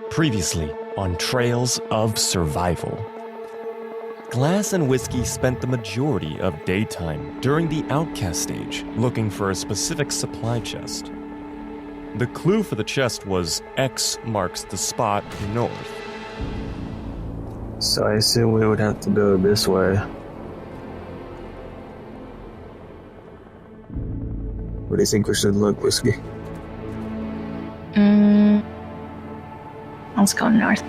Previously on Trails of Survival. Glass and Whiskey spent the majority of daytime during the Outcast Stage looking for a specific supply chest. The clue for the chest was X marks the spot north. So I assume we would have to go this way. Where do you think we should look, Whiskey? Let's go north.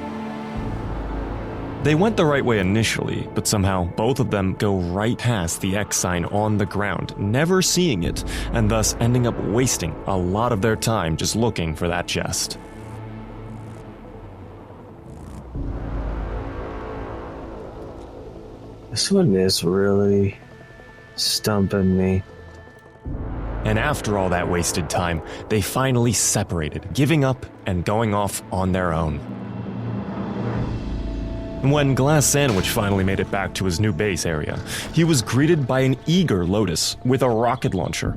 They went the right way initially, but somehow both of them go right past the X sign on the ground, never seeing it, and thus ending up wasting a lot of their time just looking for that chest. This one is really stumping me. And after all that wasted time, they finally separated, giving up and going off on their own. When Glass Sandwich finally made it back to his new base area, he was greeted by an eager Lotus with a rocket launcher.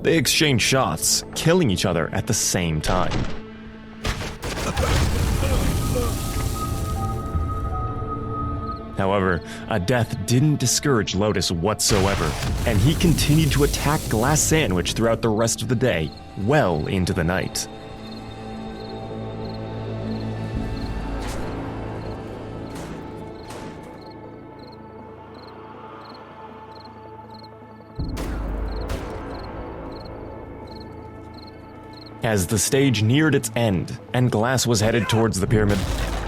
They exchanged shots, killing each other at the same time. However, a death didn't discourage Lotus whatsoever, and he continued to attack Glass Sandwich throughout the rest of the day, well into the night. As the stage neared its end, and Glass was headed towards the pyramid,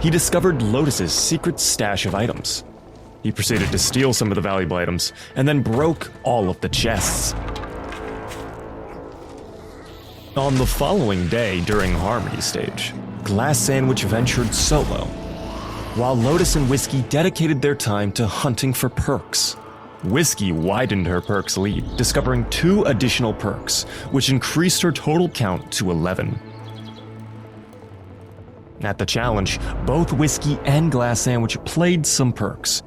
he discovered Lotus's secret stash of items. He proceeded to steal some of the valuable items, and then broke all of the chests. On the following day during Harmony Stage, Glass Sandwich ventured solo, while Lotus and Whiskey dedicated their time to hunting for perks. Whiskey widened her perks lead, discovering 2 additional perks, which increased her total count to 11. At the challenge, both Whiskey and Glass Sandwich played some perks.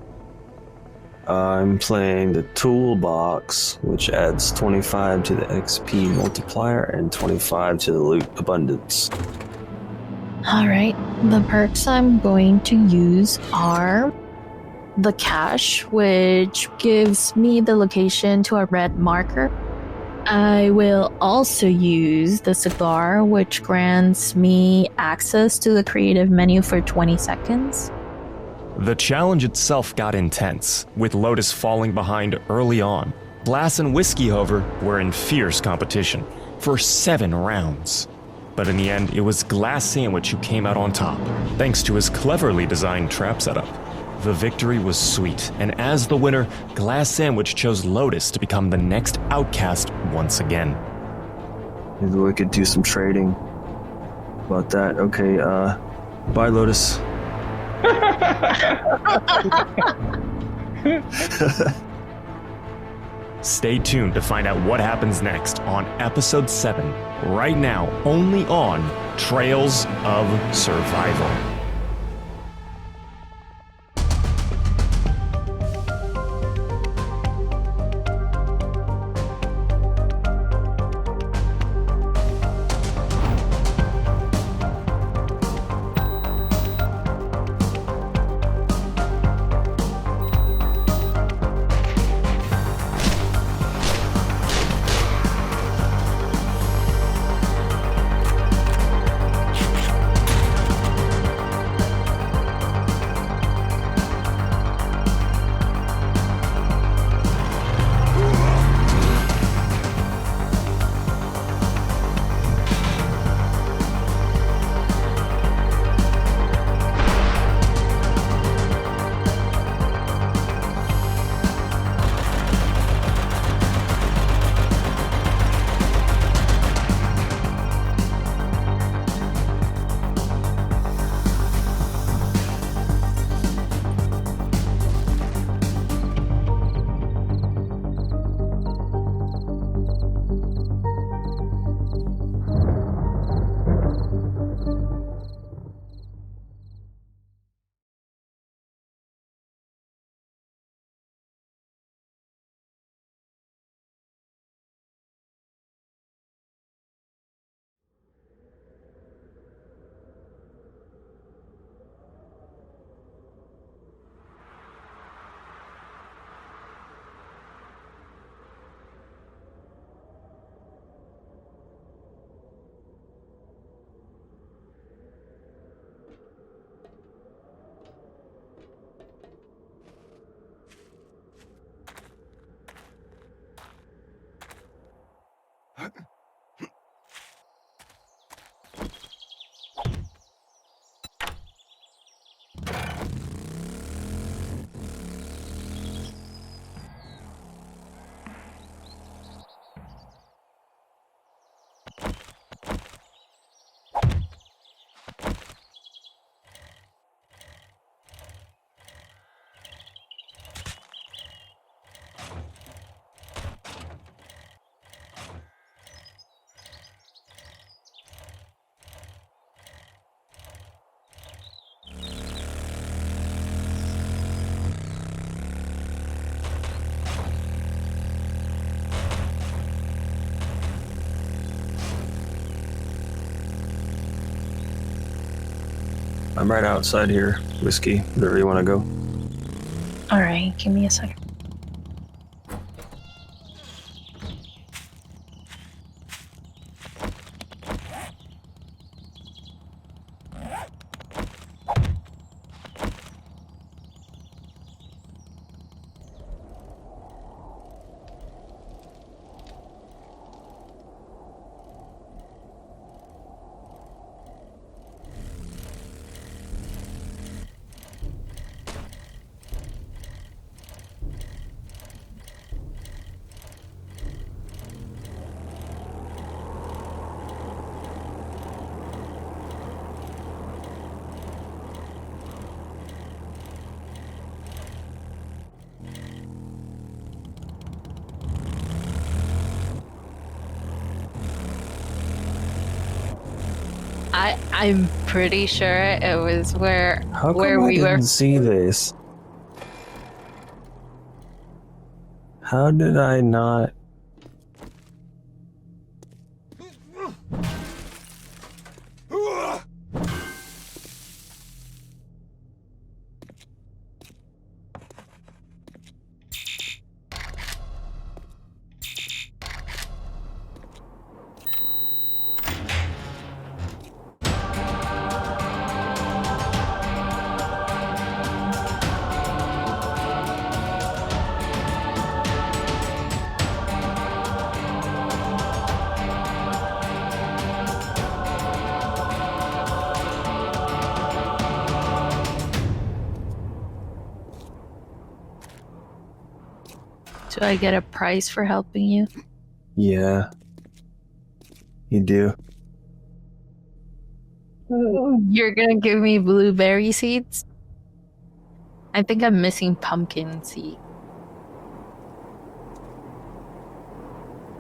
I'm playing the toolbox, which adds 25 to the XP multiplier and 25 to the loot abundance. Alright, the perks I'm going to use are the cache, which gives me the location to a red marker. I will also use the cigar, which grants me access to the creative menu for 20 seconds. The challenge itself got intense, with Lotus falling behind early on. Glass and Whiskey, however, were in fierce competition for 7 rounds. But in the end, it was Glass Sandwich who came out on top, thanks to his cleverly designed trap setup. The victory was sweet, and as the winner, Glass Sandwich chose Lotus to become the next outcast once again. Maybe we could do some trading about that. Okay, bye, Lotus. Stay tuned to find out what happens next on Episode 7, right now, only on Trails of Survival. I'm right outside here. Whiskey, wherever you want to go. All right, give me a second. I'm pretty sure it was where How come where I we didn't were. see this? How did I not? Do I get a prize for helping you? Yeah, you do. You're gonna give me blueberry seeds? I think I'm missing pumpkin seed.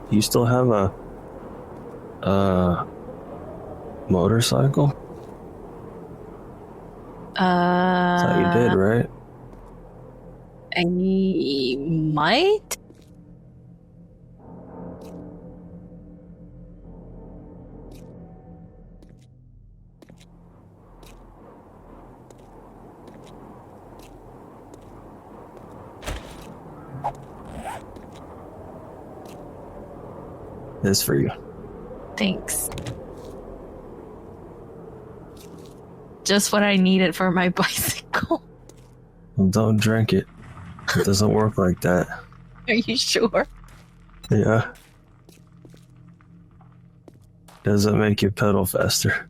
You still have a motorcycle? Thought you did, right? I might. This for you. Thanks. Just what I needed for my bicycle. Well, don't drink it. It doesn't work like that. Are you sure? Yeah. Doesn't make you pedal faster.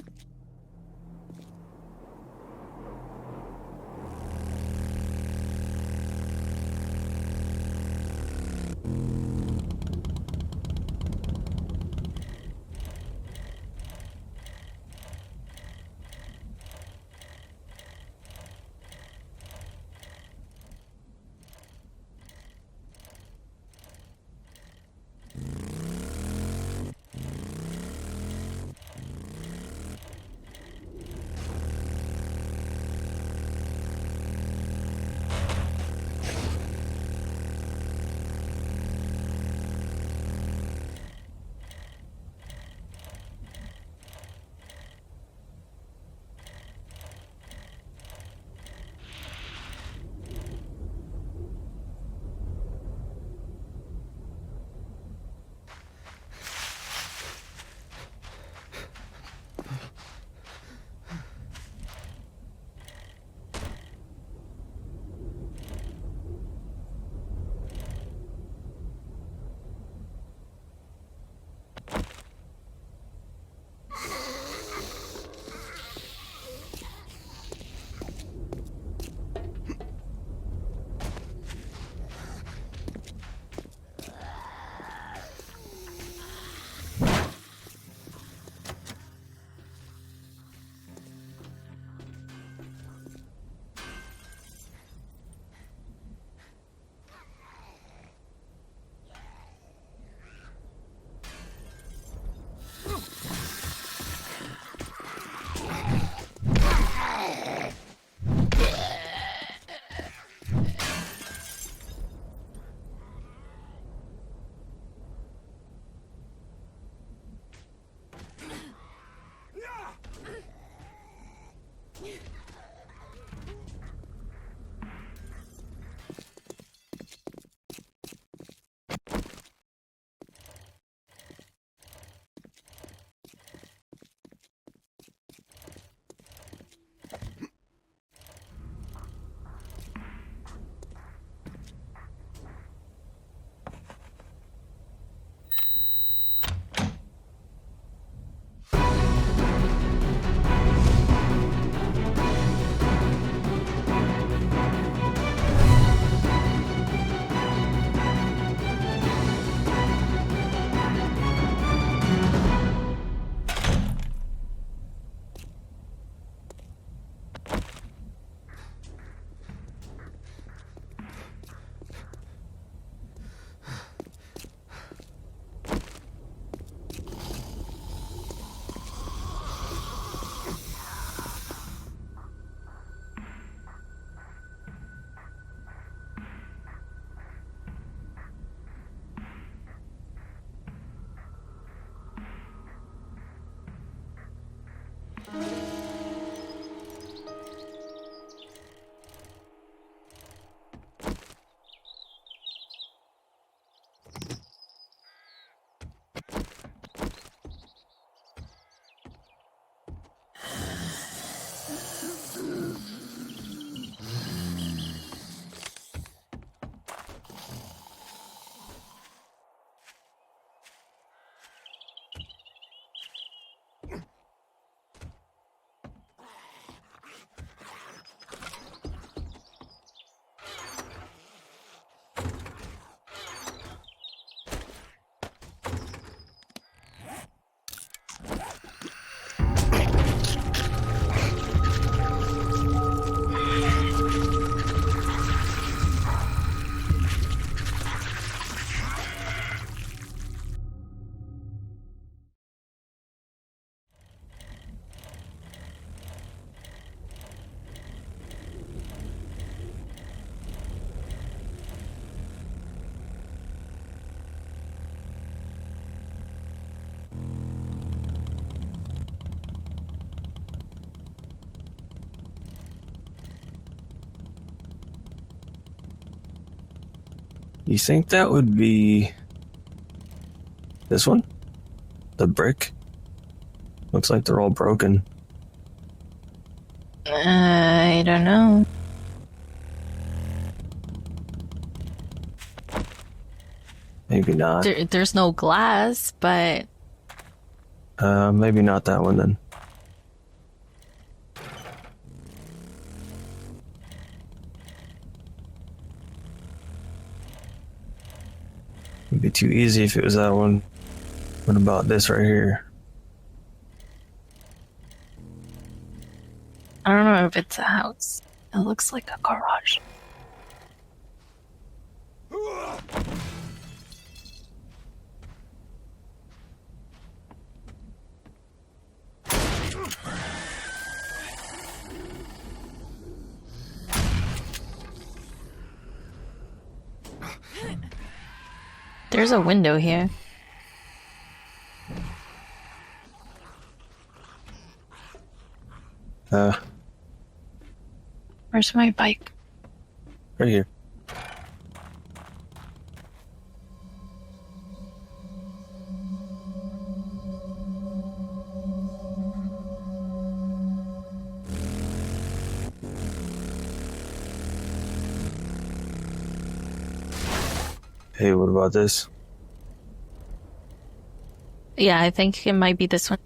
You think that would be this one? The brick? Looks like they're all broken. I don't know. Maybe not. There's no glass, but Maybe not that one then. It'd be too easy if it was that one. What about this right here? I don't know if it's a house. It looks like a garage. There's a window here. Where's my bike? Right here. Hey, what about this? Yeah, I think it might be this one.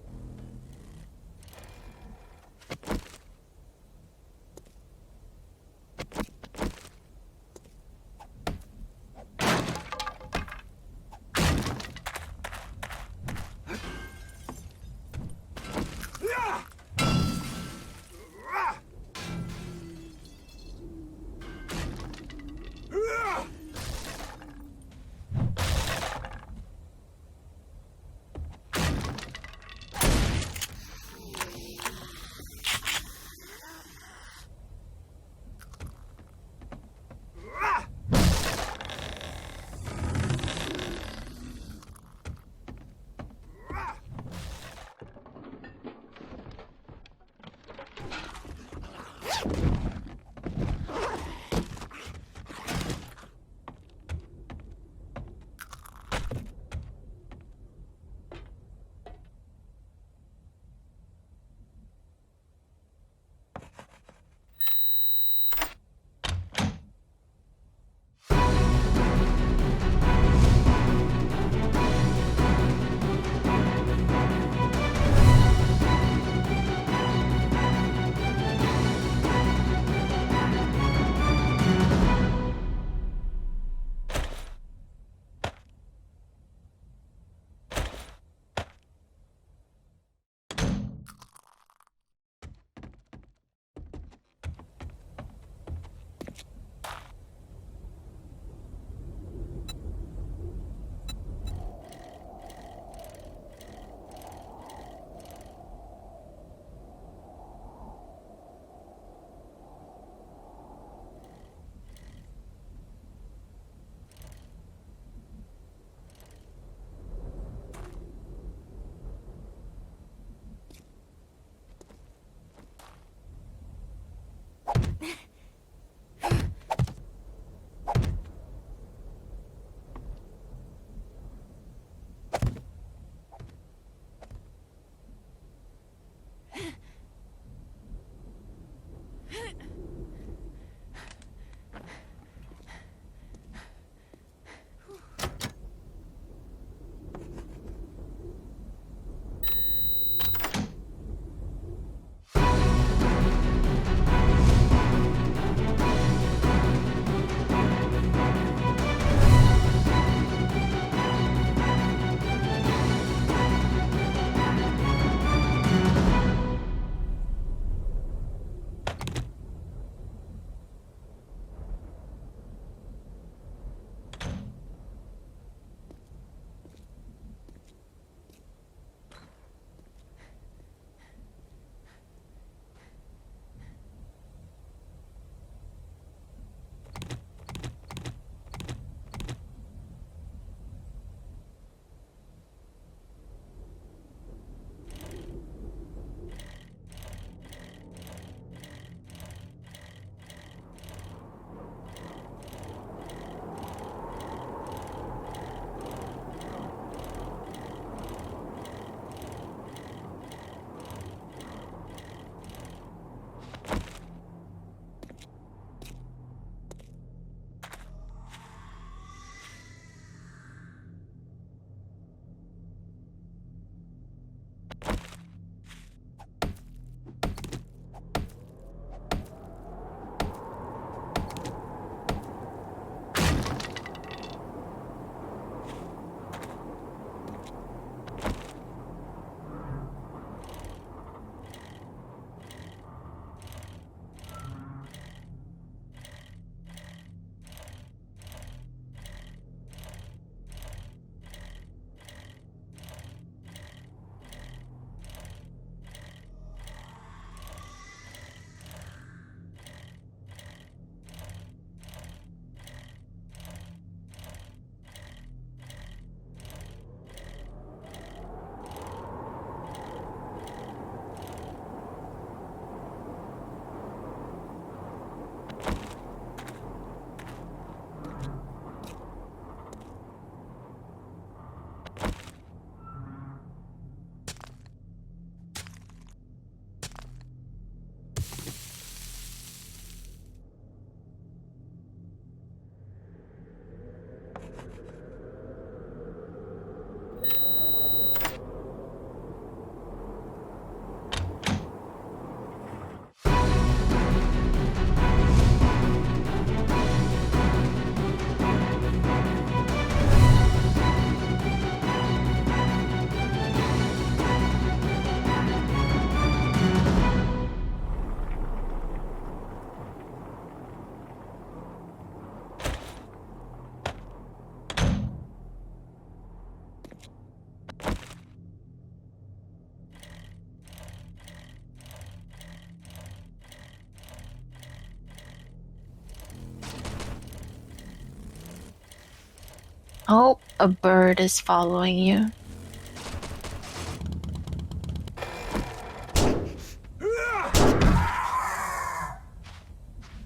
Oh, a bird is following you.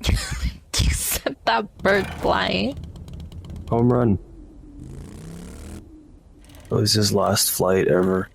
You sent that bird flying. Home run. It was his last flight ever.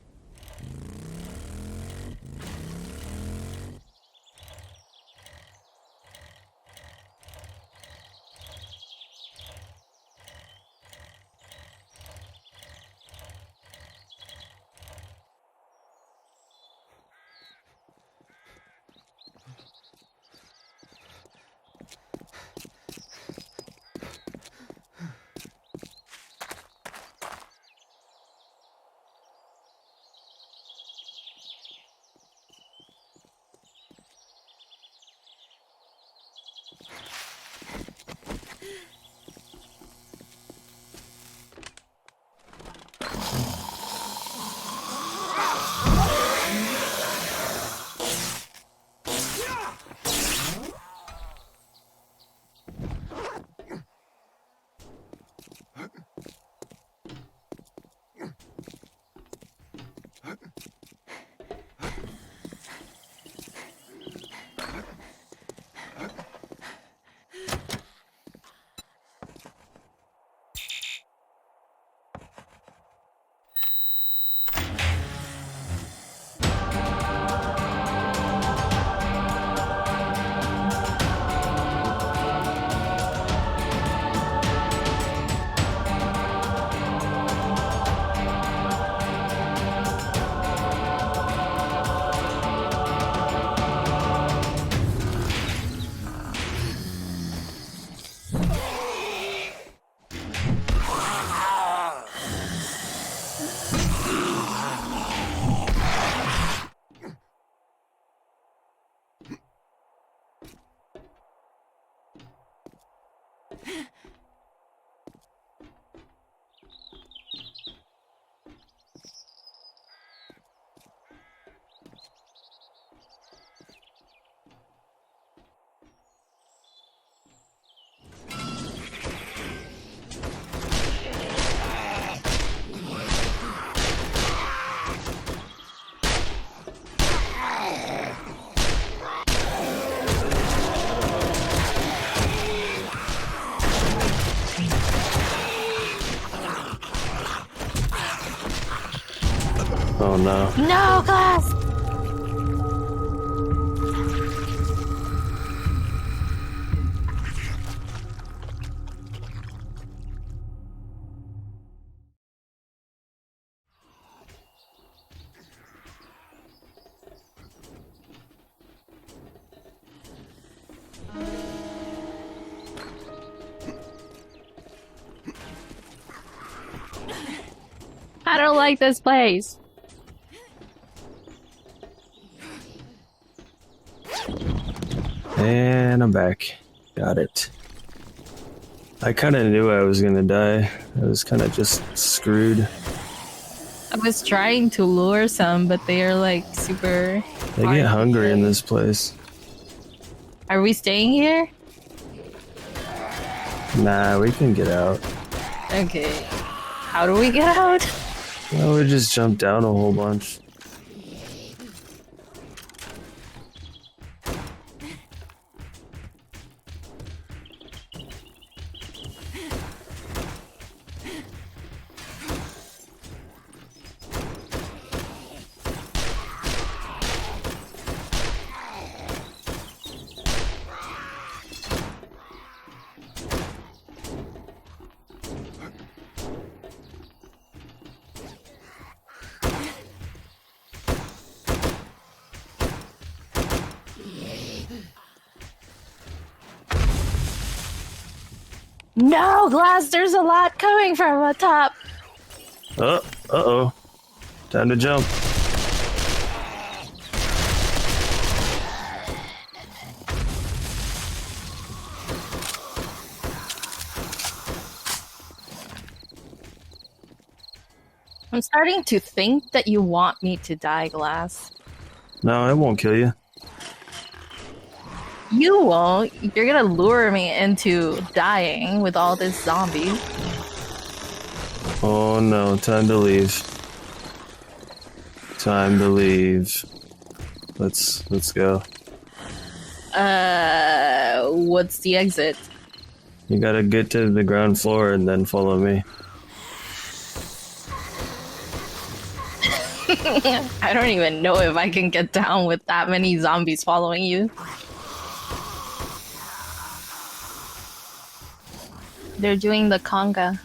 Oh no. No, Glass! I don't like this place. And I'm back. Got it. I kind of knew I was gonna die. I was kind of just screwed. I was trying to lure some, but they are like super... They get hungry in this place. Are we staying here? Nah, we can get out. Okay. How do we get out? Well, we just jumped down a whole bunch. No, Glass, there's a lot coming from the top. Uh-oh. Time to jump. I'm starting to think that you want me to die, Glass. No, it won't kill you. You won't. You're gonna lure me into dying with all this zombies. Oh no, time to leave. Time to leave. Let's go. What's the exit? You gotta get to the ground floor and then follow me. I don't even know if I can get down with that many zombies following you. They're doing the conga.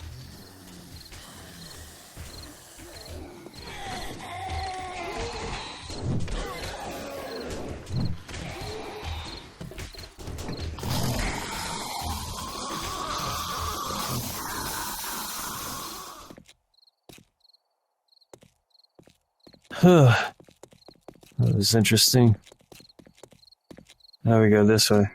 That was interesting. Now we go this way.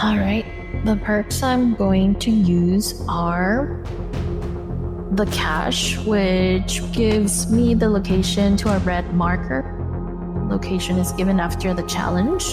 Alright, the perks I'm going to use are the cache, which gives me the location to a red marker. Location is given after the challenge.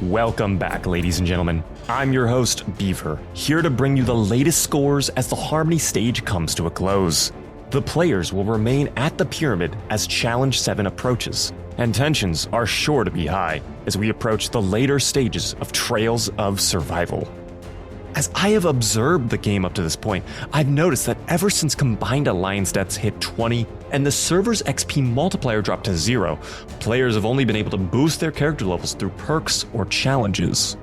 Welcome back, ladies and gentlemen. I'm your host, Beaver, here to bring you the latest scores as the Harmony stage comes to a close. The players will remain at the pyramid as Challenge 7 approaches, and tensions are sure to be high as we approach the later stages of Trails of Survival. As I have observed the game up to this point, I've noticed that ever since combined alliance deaths hit 20 and the server's XP multiplier dropped to 0, players have only been able to boost their character levels through perks or challenges.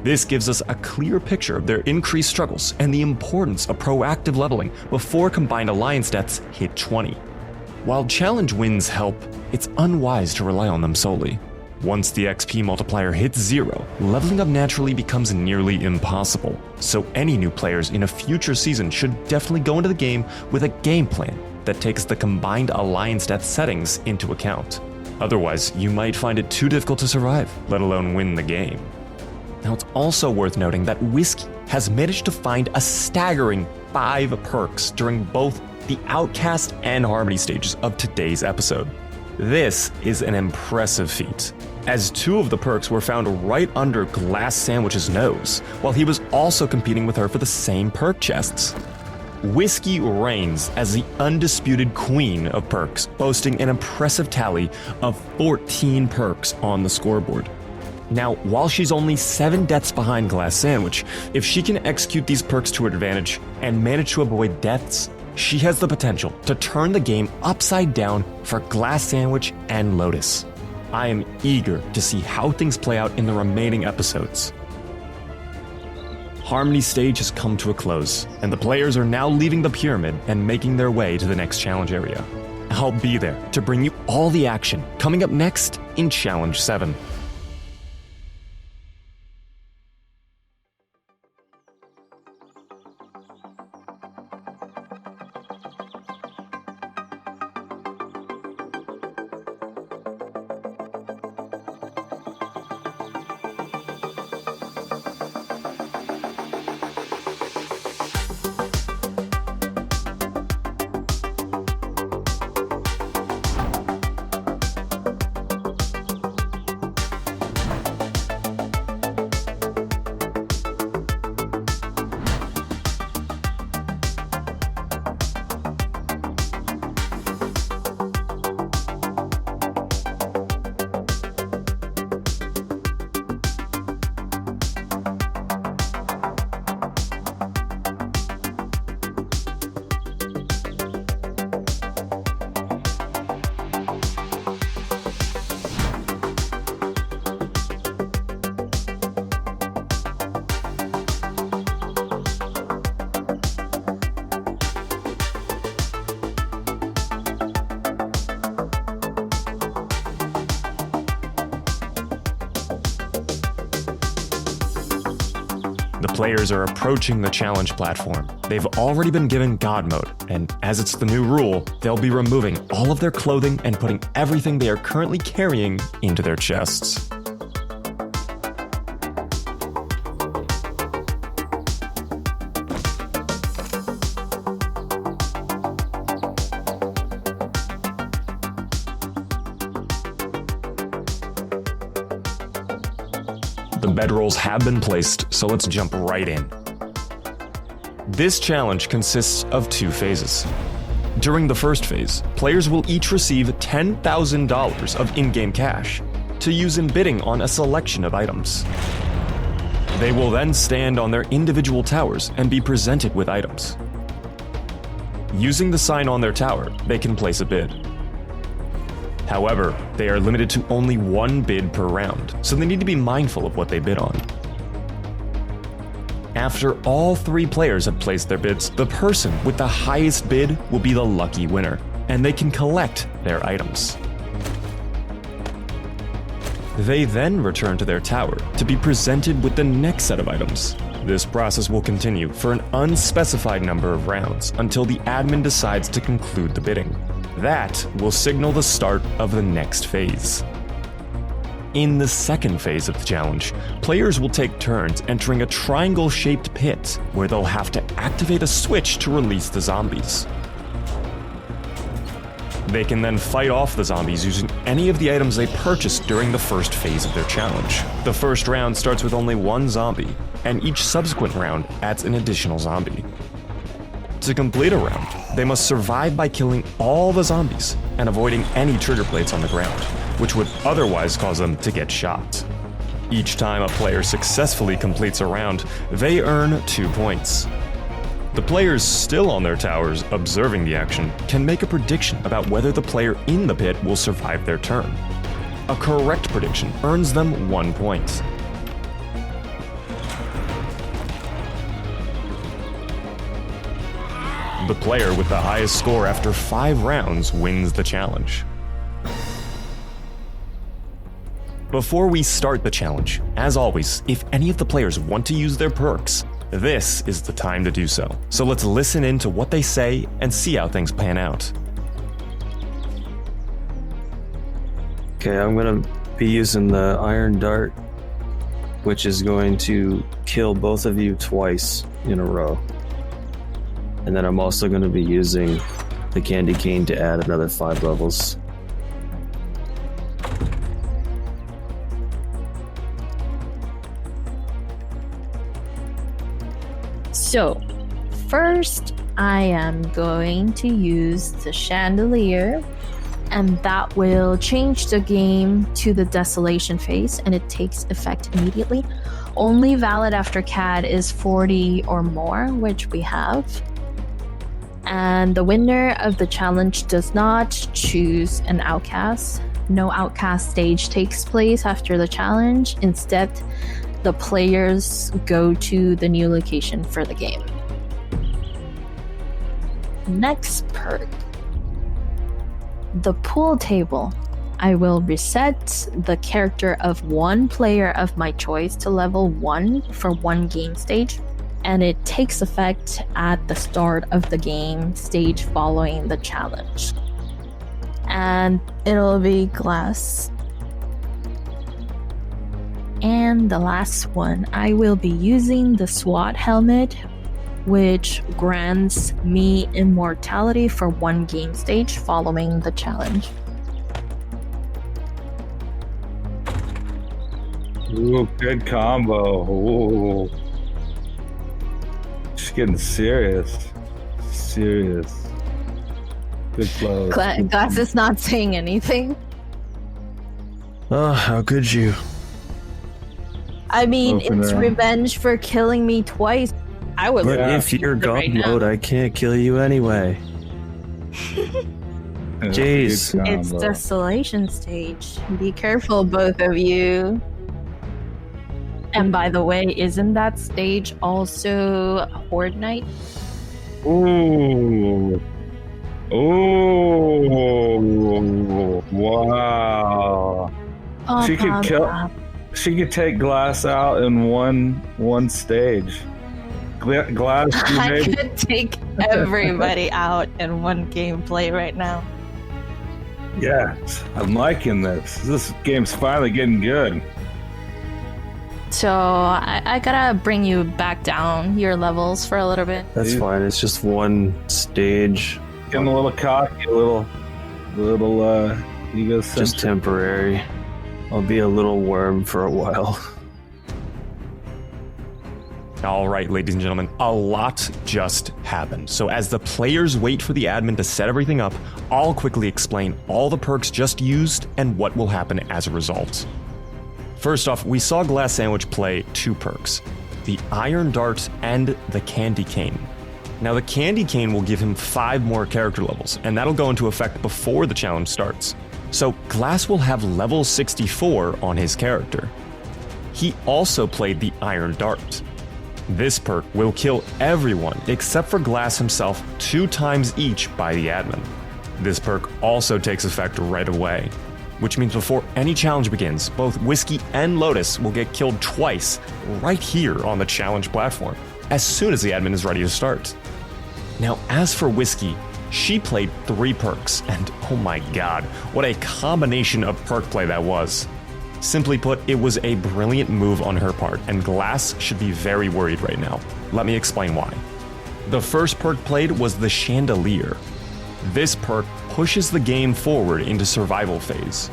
This gives us a clear picture of their increased struggles and the importance of proactive leveling before combined alliance deaths hit 20. While challenge wins help, it's unwise to rely on them solely. Once the XP multiplier hits 0, leveling up naturally becomes nearly impossible, so any new players in a future season should definitely go into the game with a game plan that takes the combined alliance death settings into account. Otherwise, you might find it too difficult to survive, let alone win the game. Now, it's also worth noting that Whiskey has managed to find a staggering 5 perks during both the Outcast and Harmony stages of today's episode. This is an impressive feat, as 2 of the perks were found right under Glass Sandwich's nose, while he was also competing with her for the same perk chests. Whiskey reigns as the undisputed queen of perks, boasting an impressive tally of 14 perks on the scoreboard. Now, while she's only 7 deaths behind Glass Sandwich, if she can execute these perks to her advantage and manage to avoid deaths, she has the potential to turn the game upside down for Glass Sandwich and Lotus. I am eager to see how things play out in the remaining episodes. Harmony stage has come to a close, and the players are now leaving the pyramid and making their way to the next challenge area. I'll be there to bring you all the action coming up next in Challenge 7. The players are approaching the challenge platform. They've already been given God mode, and as it's the new rule, they'll be removing all of their clothing and putting everything they are currently carrying into their chests. The bedrolls have been placed, so let's jump right in. This challenge consists of 2 phases. During the first phase, players will each receive $10,000 of in-game cash to use in bidding on a selection of items. They will then stand on their individual towers and be presented with items. Using the sign on their tower, they can place a bid. However, they are limited to only 1 bid per round, so they need to be mindful of what they bid on. After all 3 players have placed their bids, the person with the highest bid will be the lucky winner, and they can collect their items. They then return to their tower to be presented with the next set of items. This process will continue for an unspecified number of rounds until the admin decides to conclude the bidding. That will signal the start of the next phase. In the second phase of the challenge, players will take turns entering a triangle-shaped pit where they'll have to activate a switch to release the zombies. They can then fight off the zombies using any of the items they purchased during the first phase of their challenge. The first round starts with only one zombie, and each subsequent round adds an additional zombie. To complete a round, they must survive by killing all the zombies and avoiding any trigger plates on the ground, which would otherwise cause them to get shot. Each time a player successfully completes a round, they earn 2 points. The players still on their towers observing the action can make a prediction about whether the player in the pit will survive their turn. A correct prediction earns them 1 point. The player with the highest score after 5 rounds wins the challenge. Before we start the challenge, as always, if any of the players want to use their perks, this is the time to do so. So let's listen in to what they say and see how things pan out. Okay, I'm gonna be using the Iron Dart, which is going to kill both of you twice in a row. And then I'm also going to be using the Candy Cane to add another 5 levels. So, first I am going to use the Chandelier, and that will change the game to the Desolation phase, and it takes effect immediately. Only valid after CAD is 40 or more, which we have. And the winner of the challenge does not choose an outcast. No Outcast Stage takes place after the challenge. Instead, the players go to the new location for the game. Next perk. The pool table. I will reset the character of one player of my choice to level 1 for 1 game stage, and it takes effect at the start of the game stage following the challenge. And it'll be glass. And the last one, I will be using the SWAT helmet, which grants me immortality for 1 game stage following the challenge. Ooh, good combo. Ooh. She's getting serious. Serious. Good flow. Glass is not saying anything. Oh, how could you? I mean, Open it's her. revenge for killing me twice. I would But Yeah. if you're right God now. mode, I can't kill you anyway. Jeez. Good It's combo. Desolation Stage. Be careful, both of you. And by the way, isn't that stage also Horde Night? Ooh. Ooh. Wow. She could kill- She could take Glass out in one stage. Glass, you I made could take everybody out in one gameplay right now. Yes, I'm liking this. This game's finally getting good. So I gotta bring you back down your levels for a little bit. That's Dude. fine. It's just 1 stage. Getting a little cocky, a little egocentric. Just temporary. I'll be a little worm for a while. All right, ladies and gentlemen, a lot just happened. So as the players wait for the admin to set everything up, I'll quickly explain all the perks just used and what will happen as a result. First off, we saw Glass Sandwich play 2 perks, the Iron Dart and the Candy Cane. Now the Candy Cane will give him 5 more character levels, and that'll go into effect before the challenge starts. So Glass will have level 64 on his character. He also played the Iron Dart. This perk will kill everyone except for Glass himself 2 times each by the admin. This perk also takes effect right away, which means before any challenge begins, both Whiskey and Lotus will get killed twice right here on the challenge platform, as soon as the admin is ready to start. Now, as for Whiskey, she played 3 perks, and oh my god, what a combination of perk play that was. Simply put, it was a brilliant move on her part, and Glass should be very worried right now. Let me explain why. The first perk played was the Chandelier. This perk pushes the game forward into survival phase.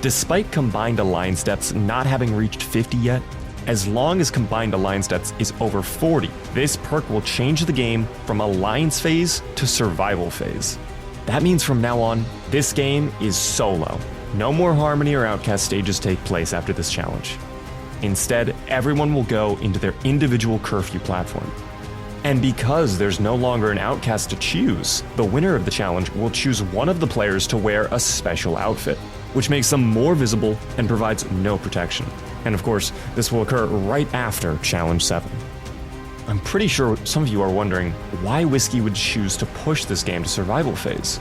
Despite combined alliance depths not having reached 50 yet, as long as combined alliance depths is over 40, this perk will change the game from alliance phase to survival phase. That means from now on, this game is solo. No more Harmony or Outcast stages take place after this challenge. Instead, everyone will go into their individual curfew platform. And because there's no longer an outcast to choose, the winner of the challenge will choose one of the players to wear a special outfit, which makes them more visible and provides no protection. And of course, this will occur right after Challenge 7. I'm pretty sure some of you are wondering why Whiskey would choose to push this game to survival phase.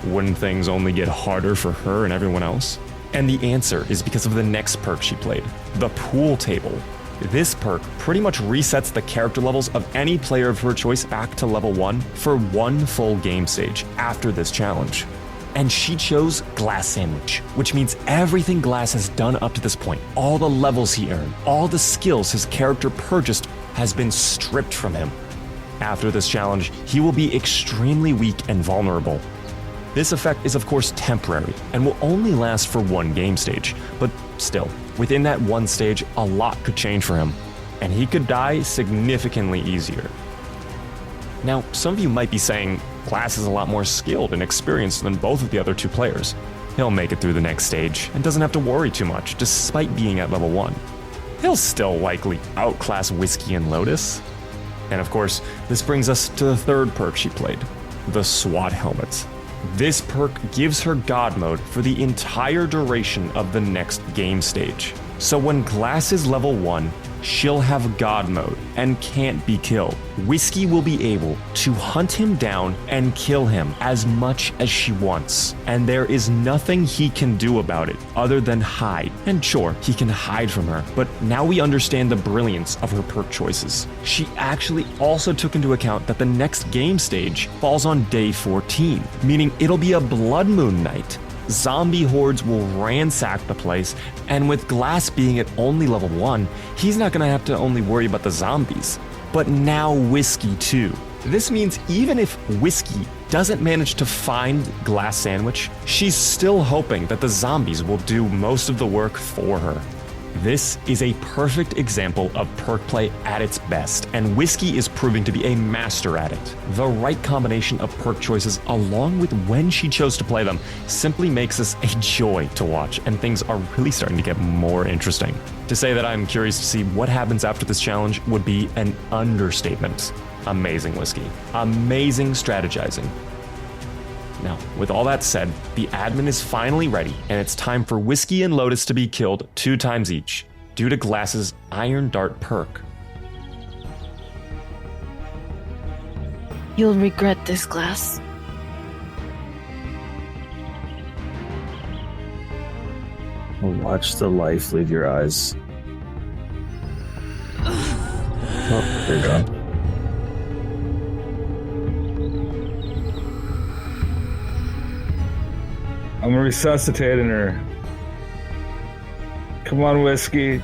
Wouldn't things only get harder for her and everyone else? And the answer is because of the next perk she played, the Pool Table. This perk pretty much resets the character levels of any player of her choice back to level 1 for one full game stage after this challenge. And she chose Glass Sandwich, which means everything Glass has done up to this point, all the levels he earned, all the skills his character purchased has been stripped from him. After this challenge, he will be extremely weak and vulnerable. This effect is of course temporary and will only last for one game stage, but still, within that one stage, a lot could change for him, and he could die significantly easier. Now, some of you might be saying, Glass is a lot more skilled and experienced than both of the other two players. He'll make it through the next stage and doesn't have to worry too much, despite being at level 1. He'll still likely outclass Whiskey and Lotus. And of course, this brings us to the third perk she played, the SWAT Helmet. This perk gives her God mode for the entire duration of the next game stage. So when Glass is level 1, she'll have God mode and can't be killed. Whiskey will be able to hunt him down and kill him as much as she wants. And there is nothing he can do about it other than hide. And sure, he can hide from her, but now we understand the brilliance of her perk choices. She actually also took into account that the next game stage falls on day 14, meaning it'll be a blood moon night. Zombie hordes will ransack the place, and with Glass being at only level 1, he's not going to have to only worry about the zombies, but now Whiskey too. This means even if Whiskey doesn't manage to find Glass Sandwich, she's still hoping that the zombies will do most of the work for her. This is a perfect example of perk play at its best, and Whiskey is proving to be a master at it. The right combination of perk choices, along with when she chose to play them, simply makes this a joy to watch, and things are really starting to get more interesting. To say that I'm curious to see what happens after this challenge would be an understatement. Amazing Whiskey. Amazing strategizing. Now, with all that said, the admin is finally ready, and it's time for Whiskey and Lotus to be killed 2 times each, due to Glass's Iron Dart perk. You'll regret this, Glass. Watch the life leave your eyes. Oh, there you go. I'm resuscitating her. Come on, Whiskey.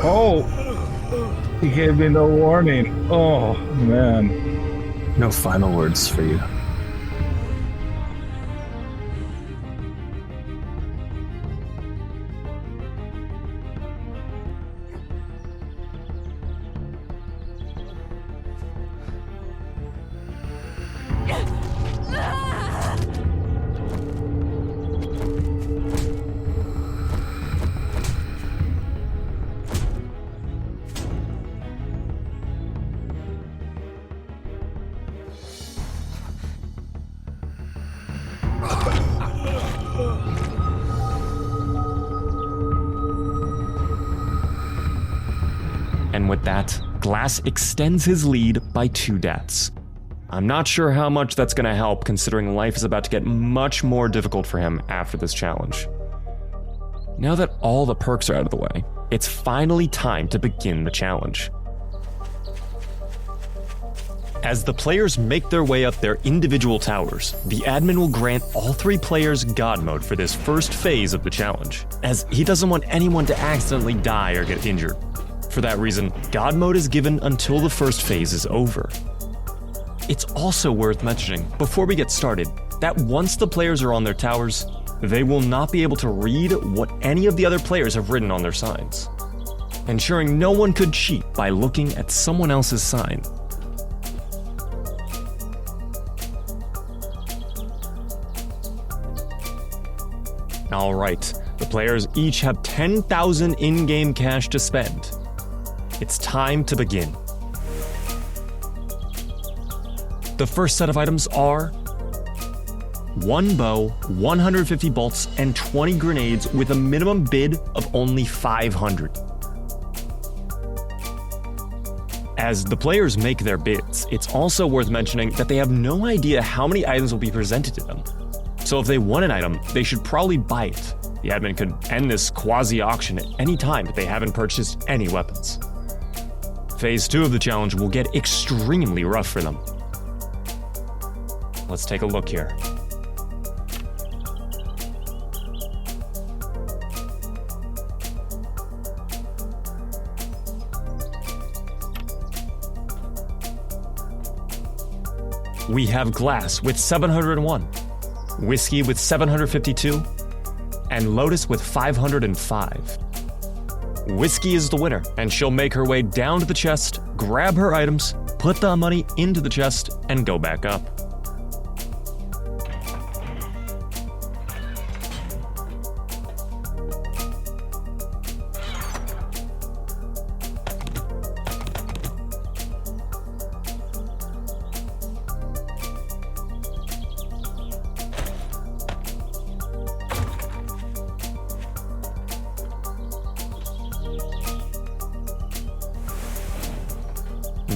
Oh! He gave me no warning. Oh, man. No final words for you. And with that, Glass extends his lead by 2 deaths. I'm not sure how much that's going to help, considering life is about to get much more difficult for him after this challenge. Now that all the perks are out of the way, it's finally time to begin the challenge. As the players make their way up their individual towers, the admin will grant all 3 players God mode for this first phase of the challenge, as he doesn't want anyone to accidentally die or get injured. For that reason, God mode is given until the first phase is over. It's also worth mentioning, before we get started, that once the players are on their towers, they will not be able to read what any of the other players have written on their signs, ensuring no one could cheat by looking at someone else's sign. Alright, the players each have 10,000 in-game cash to spend. It's time to begin. The first set of items are 1 bow, 150 bolts, and 20 grenades with a minimum bid of only 500. As the players make their bids, it's also worth mentioning that they have no idea how many items will be presented to them. So if they want an item, they should probably buy it. The admin could end this quasi-auction at any time if they haven't purchased any weapons. Phase 2 of the challenge will get extremely rough for them. Let's take a look here. We have Glass with 701, Whiskey with 752, and Lotus with 505. Whiskey is the winner, and she'll make her way down to the chest, grab her items, put the money into the chest, and go back up.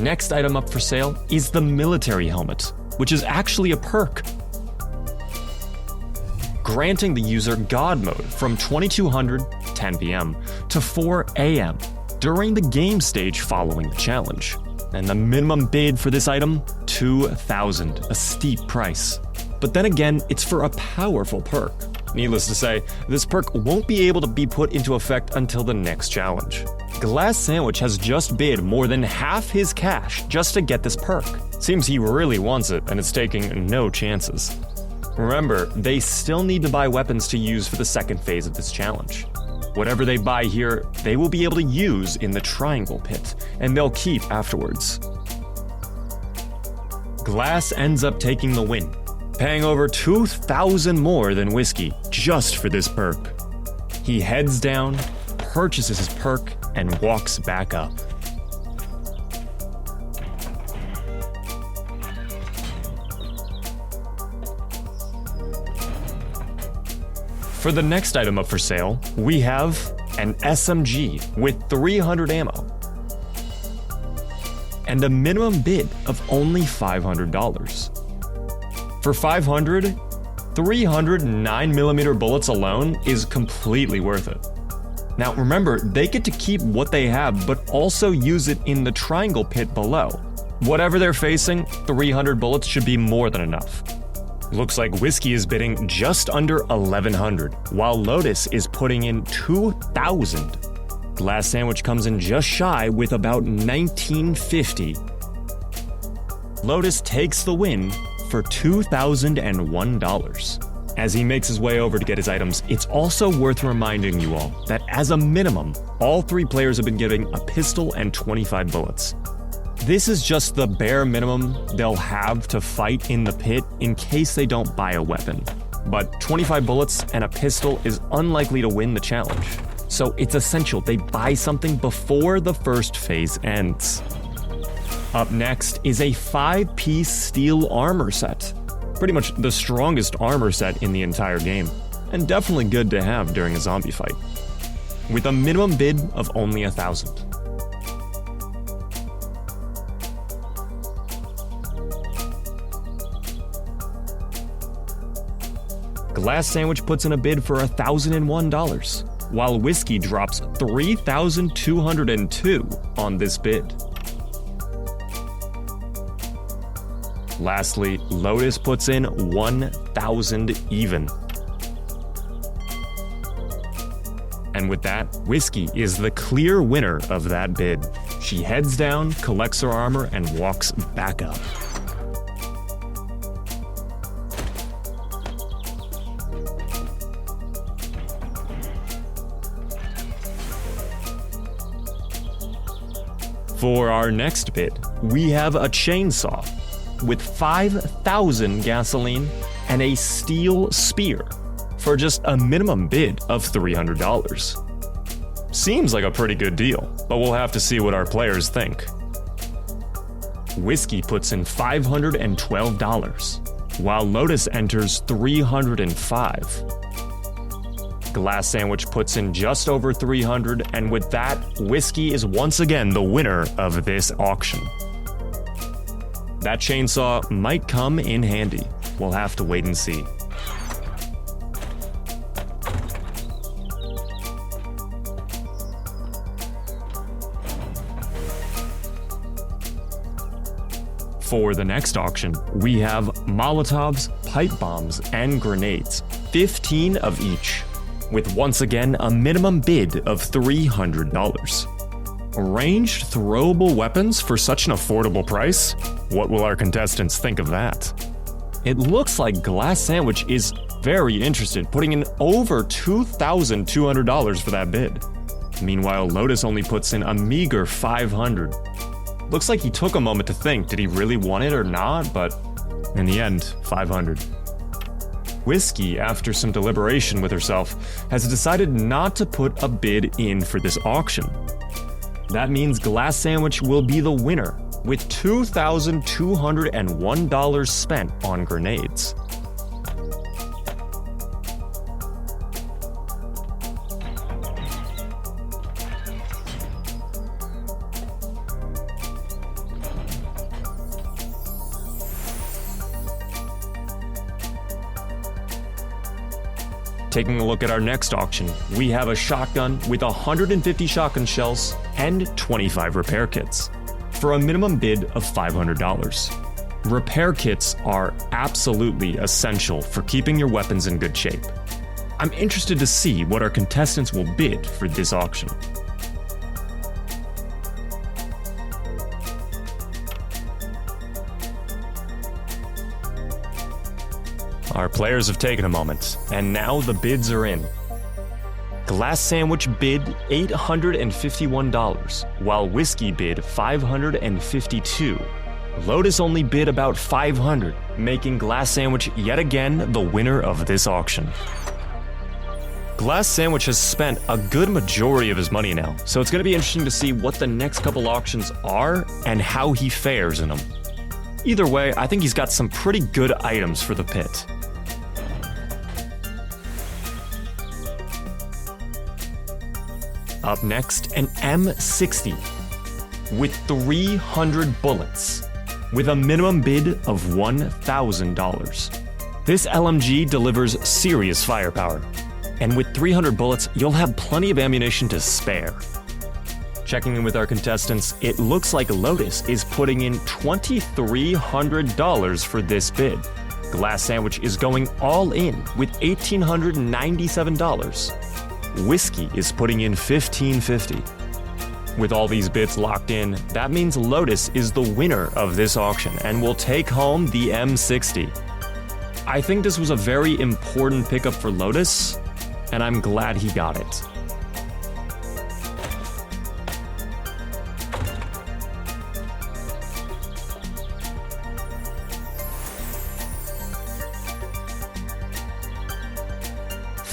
Next item up for sale is the military helmet, which is actually a perk, granting the user God mode from 2200 10 p.m. to 4 a.m. during the game stage following the challenge. And the minimum bid for this item, 2,000, a steep price. But then again, it's for a powerful perk. Needless to say, this perk won't be able to be put into effect until the next challenge. Glass Sandwich has just bid more than half his cash just to get this perk. Seems he really wants it and is taking no chances. Remember, they still need to buy weapons to use for the second phase of this challenge. Whatever they buy here, they will be able to use in the triangle pit, and they'll keep afterwards. Glass ends up taking the win, paying over 2,000 more than Whiskey just for this perk. He heads down, purchases his perk, and walks back up. For the next item up for sale, we have an SMG with 300 ammo and a minimum bid of only $500. For 500, 300 9mm bullets alone is completely worth it. Now remember, they get to keep what they have, but also use it in the triangle pit below. Whatever they're facing, 300 bullets should be more than enough. Looks like Whiskey is bidding just under 1,100, while Lotus is putting in 2,000. Glass Sandwich comes in just shy with about 1,950. Lotus takes the win for $2,001. As he makes his way over to get his items, it's also worth reminding you all that as a minimum, all three players have been getting a pistol and 25 bullets. This is just the bare minimum they'll have to fight in the pit in case they don't buy a weapon. But 25 bullets and a pistol is unlikely to win the challenge, so it's essential they buy something before the first phase ends. Up next is a 5-piece steel armor set. Pretty much the strongest armor set in the entire game, and definitely good to have during a zombie fight, with a minimum bid of only 1,000. Glass Sandwich puts in a bid for $1,001, while Whiskey drops $3,202 on this bid. Lastly, Lotus puts in 1,000 even. And And with that, Whiskey is the clear winner of that bid. She heads down, collects her armor, and walks back up. For our next bid, we have a chainsaw with 5,000 gasoline and a steel spear for just a minimum bid of $300. Seems like a pretty good deal, but we'll have to see what our players think. Whiskey puts in $512, while Lotus enters $305. Glass Sandwich puts in just over $300, and with that, Whiskey is once again the winner of this auction. That chainsaw might come in handy. We'll have to wait and see. For the next auction, we have Molotovs, pipe bombs, and grenades, 15 of each, with once again a minimum bid of $300. Ranged throwable weapons for such an affordable price? What will our contestants think of that? It looks like Glass Sandwich is very interested, putting in over $2,200 for that bid. Meanwhile, Lotus only puts in a meager $500. Looks like he took a moment to think, did he really want it or not? But in the end, $500. Whiskey, after some deliberation with herself, has decided not to put a bid in for this auction. That means Glass Sandwich will be the winner, with $2,201 spent on grenades. Taking a look at our next auction, we have a shotgun with 150 shotgun shells and 25 repair kits, for a minimum bid of $500. Repair kits are absolutely essential for keeping your weapons in good shape. I'm interested to see what our contestants will bid for this auction. Our players have taken a moment, and now the bids are in. Glass Sandwich bid $851, while Whiskey bid $552. Lotus only bid about $500, making Glass Sandwich yet again the winner of this auction. Glass Sandwich has spent a good majority of his money now, so it's going to be interesting to see what the next couple auctions are and how he fares in them. Either way, I think he's got some pretty good items for the pit. Up next, an M60 with 300 bullets, with a minimum bid of $1,000. This LMG delivers serious firepower, and with 300 bullets, you'll have plenty of ammunition to spare. Checking in with our contestants, it looks like Lotus is putting in $2,300 for this bid. Glass Sandwich is going all in with $1,897. Whiskey is putting in $1,550. With all these bids locked in, that means Lotus is the winner of this auction and will take home the M60. I think this was a very important pickup for Lotus, and I'm glad he got it.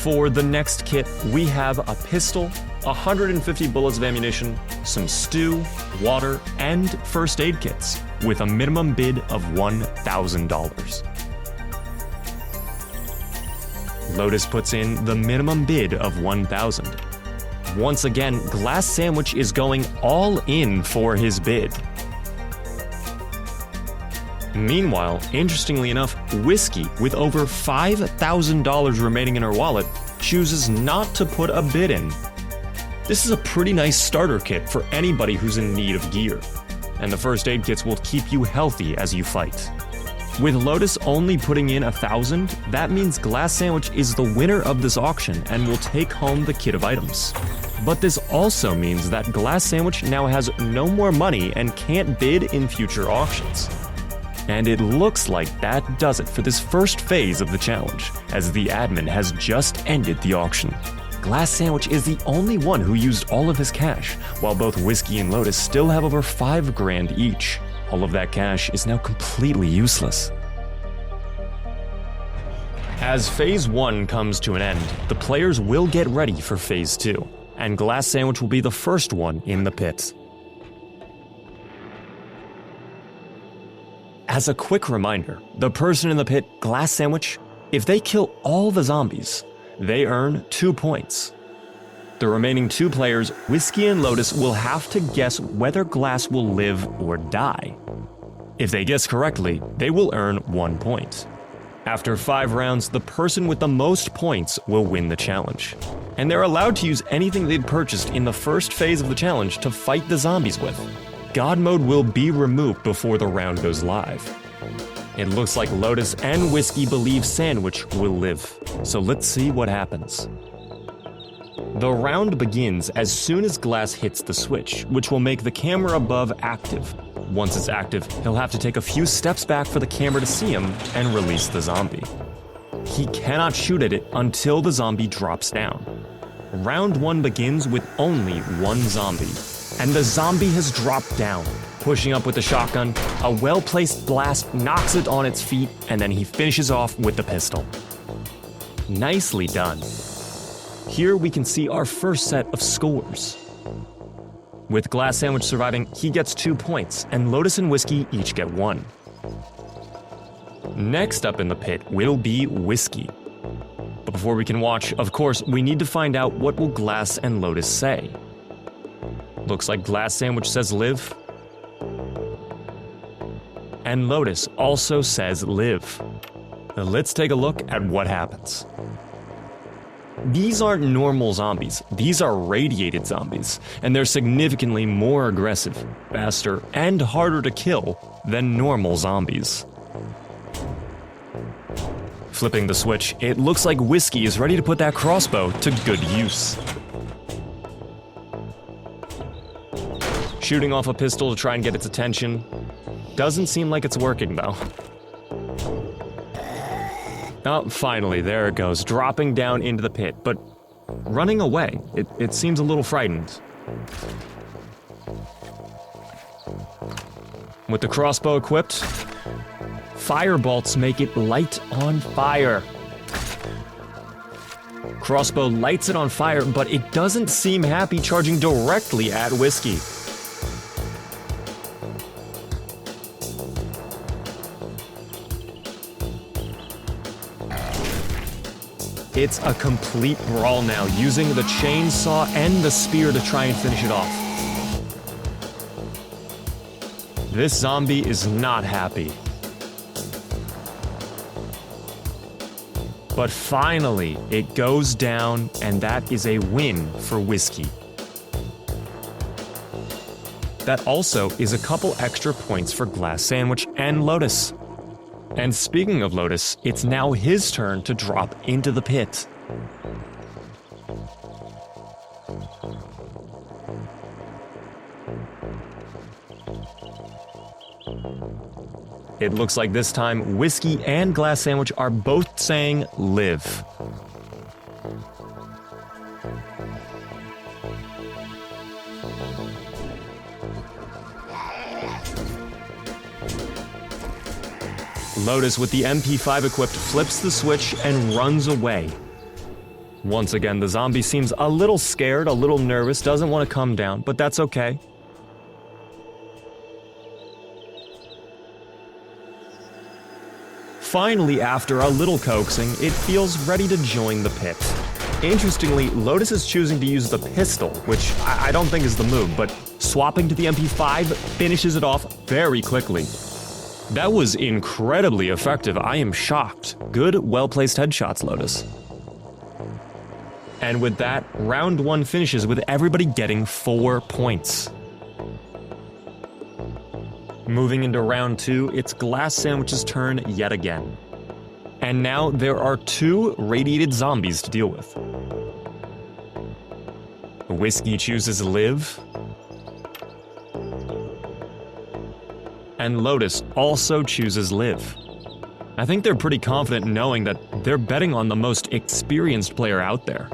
For the next kit, we have a pistol, 150 bullets of ammunition, some stew, water, and first aid kits, with a minimum bid of $1,000. Lotus puts in the minimum bid of $1,000. Once again, Glass Sandwich is going all in for his bid. Meanwhile, interestingly enough, Whiskey, with over $5,000 remaining in her wallet, chooses not to put a bid in. This is a pretty nice starter kit for anybody who's in need of gear, and the first aid kits will keep you healthy as you fight. With Lotus only putting in 1,000, that means Glass Sandwich is the winner of this auction and will take home the kit of items. But this also means that Glass Sandwich now has no more money and can't bid in future auctions. And it looks like that does it for this first phase of the challenge, as the admin has just ended the auction. Glass Sandwich is the only one who used all of his cash, while both Whiskey and Lotus still have over $5,000 each. All of that cash is now completely useless. As Phase 1 comes to an end, the players will get ready for Phase 2, and Glass Sandwich will be the first one in the pit. As a quick reminder, the person in the pit, Glass Sandwich, if they kill all the zombies, they earn 2 points. The remaining 2 players, Whiskey and Lotus, will have to guess whether Glass will live or die. If they guess correctly, they will earn 1 point. After 5 rounds, the person with the most points will win the challenge. And they're allowed to use anything they'd purchased in the first phase of the challenge to fight the zombies with. God mode will be removed before the round goes live. It looks like Lotus and Whiskey believe Sandwich will live, so let's see what happens. The round begins as soon as Glass hits the switch, which will make the camera above active. Once it's active, he'll have to take a few steps back for the camera to see him and release the zombie. He cannot shoot at it until the zombie drops down. Round 1 begins with only 1 zombie, and the zombie has dropped down. Pushing up with the shotgun, a well-placed blast knocks it on its feet, and then he finishes off with the pistol. Nicely done. Here we can see our first set of scores. With Glass Sandwich surviving, he gets 2 points, and Lotus and Whiskey each get 1. Next up in the pit will be Whiskey. But before we can watch, of course, we need to find out what will Glass and Lotus say. Looks like Glass Sandwich says live. And Lotus also says live. Let's take a look at what happens. These aren't normal zombies, these are radiated zombies, and they're significantly more aggressive, faster, and harder to kill than normal zombies. Flipping the switch, it looks like Whiskey is ready to put that crossbow to good use. Shooting off a pistol to try and get its attention. Doesn't seem like it's working though. Oh, finally, there it goes, dropping down into the pit, but running away. It seems a little frightened. With the crossbow equipped, fire bolts make it light on fire. Crossbow lights it on fire, but it doesn't seem happy charging directly at Whiskey. It's a complete brawl now, using the chainsaw and the spear to try and finish it off. This zombie is not happy. But finally, it goes down, and that is a win for Whiskey. That also is a couple extra points for Glass Sandwich and Lotus. And speaking of Lotus, it's now his turn to drop into the pit. It looks like this time, Whiskey and Glass Sandwich are both saying live. Lotus, with the MP5 equipped, flips the switch and runs away. Once again, the zombie seems a little scared, a little nervous, doesn't want to come down, but that's okay. Finally, after a little coaxing, it feels ready to join the pit. Interestingly, Lotus is choosing to use the pistol, which I don't think is the move, but swapping to the MP5 finishes it off very quickly. That was incredibly effective. I am shocked. Good, well-placed headshots, Lotus. And with that, round 1 finishes with everybody getting 4 points. Moving into round 2, it's Glass Sandwich's turn yet again. And now there are 2 radiated zombies to deal with. Whiskey chooses Live. And Lotus also chooses Live. I think they're pretty confident knowing that they're betting on the most experienced player out there.